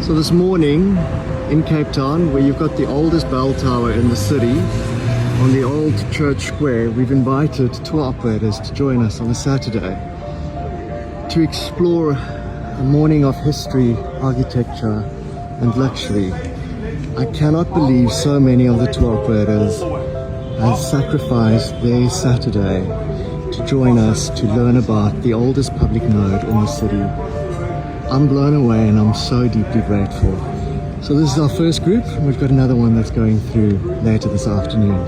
So this morning in Cape Town, where you've got the oldest bell tower in the city, on the old church square, we've invited tour operators to join us on a Saturday to explore a morning of history, architecture and luxury. I cannot believe so many of the tour operators have sacrificed their Saturday to join us to learn about the oldest public node in the city. I'm blown away and I'm so deeply grateful. So this is our first group, and we've got another one that's going through later this afternoon.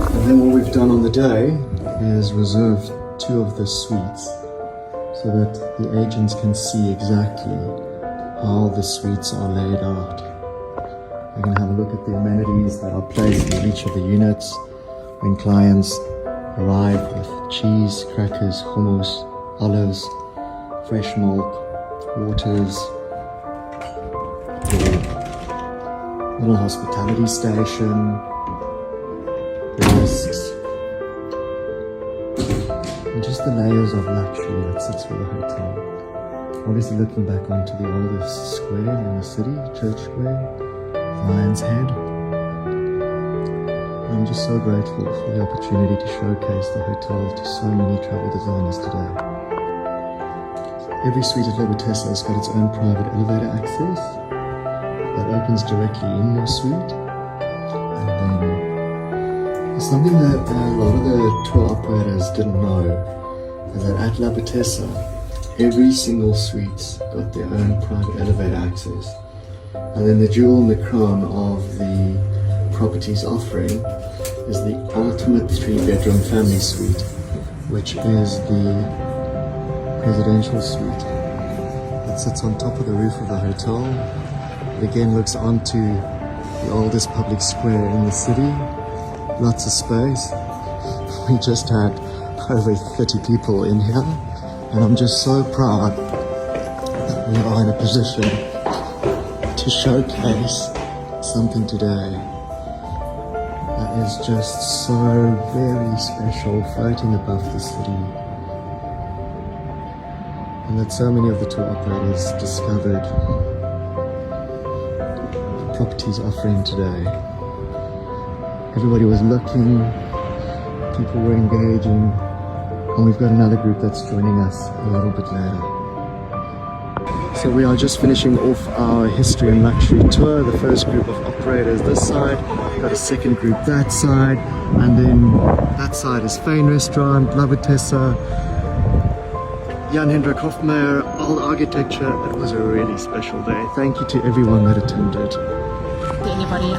And then what we've done on the day is reserved 2 of the suites so that the agents can see exactly how the suites are laid out. We're going to have a look at the amenities that are placed in each of the units when clients arrive with cheese, crackers, hummus, olives, fresh milk, waters, the little hospitality station, risks, and just the layers of luxury that sits with the hotel. Obviously looking back onto the oldest square in the city, Church Square, Lion's Head. I'm just so grateful for the opportunity to showcase the hotel to so many travel designers today. Every suite at Labotessa has got its own private elevator access that opens directly in your suite. And then something that a lot of the tour operators didn't know is that at Labotessa, every single suite's got their own private elevator access. And then the jewel in the crown of the property's offering is the ultimate 3-bedroom family suite, which is the presidential suite. It sits on top of the roof of the hotel. It again looks onto the oldest public square in the city. Lots of space. We just had over 30 people in here, and I'm just so proud that we are in a position to showcase something today that is just so very special, floating above the city. And that so many of the tour operators discovered the property's offering today. Everybody was looking, people were engaging, and we've got another group that's joining us a little bit later. So we are just finishing off our history and luxury tour. The first group of operators this side, got a second group that side, and then that side is Fane Restaurant, Labotessa, Jan Hendrik Hofmeyer, old architecture. It was a really special day. Thank you to everyone that attended. To anybody,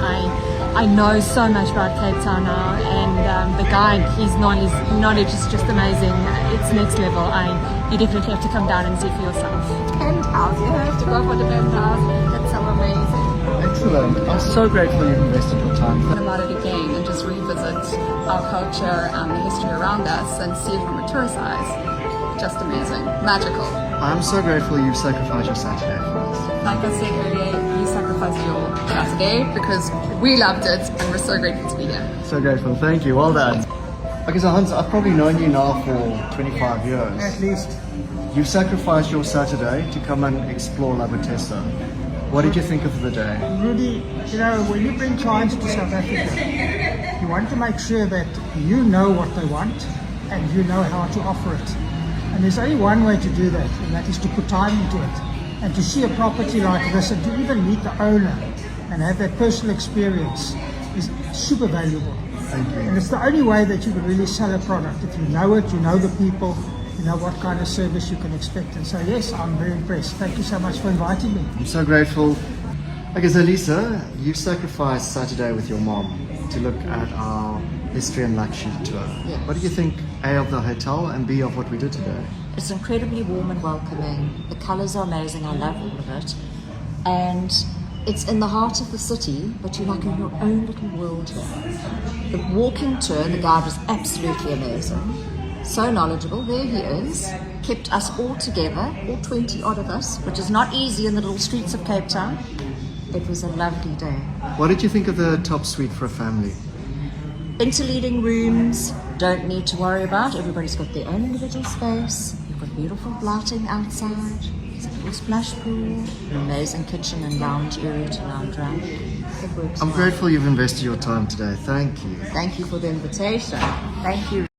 I know so much about Cape Town now, and the guide, his knowledge is just amazing. It's next level. You definitely have to come down and see for yourself. Penthouse, you have to go for the penthouse. That's so amazing. Excellent. I'm so grateful you've invested your time. Think about it again and just revisit our culture and the history around us and see it from a tourist eyes. Just amazing, magical. I'm so grateful you've sacrificed your Saturday for us. Like I said earlier, you sacrificed your Saturday because we loved it and we're so grateful to be here. So grateful, thank you, well done. Okay, so Hans, I've probably known you now for 25 years. At least. You've sacrificed your Saturday to come and explore Labotessa. What did you think of the day? Rudy, when you bring clients to South Africa, you want to make sure that you know what they want and you know how to offer it. And there's only one way to do that, and that is to put time into it. And to see a property like this and to even meet the owner and have that personal experience is super valuable. Thank you. And it's the only way that you can really sell a product. If you know it, you know the people, you know what kind of service you can expect. And so yes, I'm very impressed. Thank you so much for inviting me. I'm so grateful. Okay, so Lisa, you sacrificed Saturday with your mom to look at our history and luxury tour. Yes. What do you think, A, of the hotel and B, of what we did today? It's incredibly warm and welcoming. The colours are amazing. I love all of it. And it's in the heart of the city, but you're like in your own little world here. The walking tour, the guide was absolutely amazing. So knowledgeable. There he is. Kept us all together, all 20 odd of us, which is not easy in the little streets of Cape Town. It was a lovely day. What did you think of the top suite for a family? Interleading rooms, don't need to worry about. Everybody's got their own individual space. You've got beautiful lighting outside. Splash pool, an amazing kitchen and lounge area to lounge around. It works I'm well. grateful you've invested your time today. Thank you. Thank you for the invitation. Thank you.